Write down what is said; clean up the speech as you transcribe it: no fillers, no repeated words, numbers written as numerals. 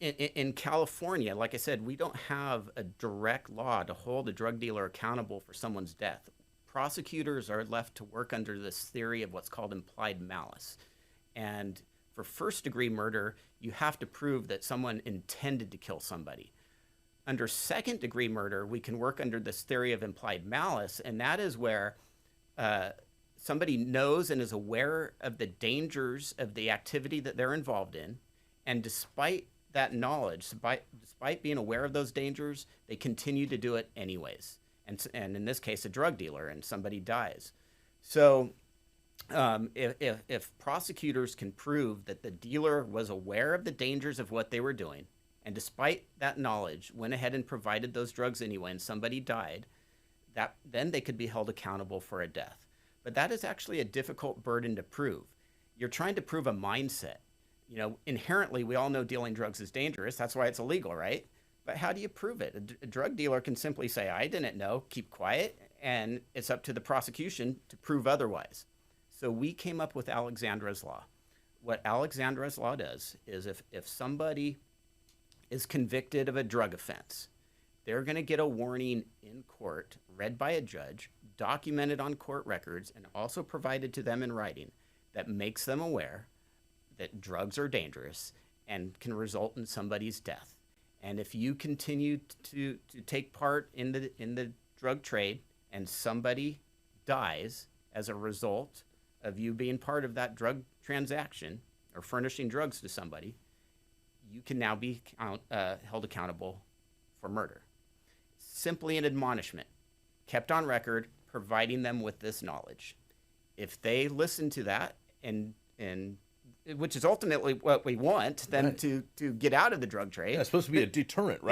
In California, like I said, we don't have a direct law to hold a drug dealer accountable for someone's death. Prosecutors are left to work under this theory of what's called implied malice. And for first degree murder, you have to prove that someone intended to kill somebody. Under second degree murder, we can work under this theory of implied malice, and that is where uh, somebody knows and is aware of the dangers of the activity that they're involved in, and despite that knowledge, despite being aware of those dangers, they continue to do it anyways. And in this case, a drug dealer, and somebody dies. So if prosecutors can prove that the dealer was aware of the dangers of what they were doing, and despite that knowledge, went ahead and provided those drugs anyway, and somebody died, that then they could be held accountable for a death. But that is actually a difficult burden to prove. You're trying to prove a mindset. Inherently, we all know dealing drugs is dangerous. That's why it's illegal, right? But how do you prove it? A drug dealer can simply say, I didn't know, keep quiet, and it's up to the prosecution to prove otherwise. So we came up with Alexandra's Law. What Alexandra's Law does is if somebody is convicted of a drug offense, they're going to get a warning in court, read by a judge, documented on court records, and also provided to them in writing that makes them aware that drugs are dangerous and can result in somebody's death. And if you continue to take part in the drug trade and somebody dies as a result of you being part of that drug transaction or furnishing drugs to somebody, you can now be held accountable for murder. Simply an admonishment, kept on record, providing them with this knowledge. If they listen to that, and which is ultimately what we want them to get out of the drug trade. Yeah, it's supposed to be a deterrent, right?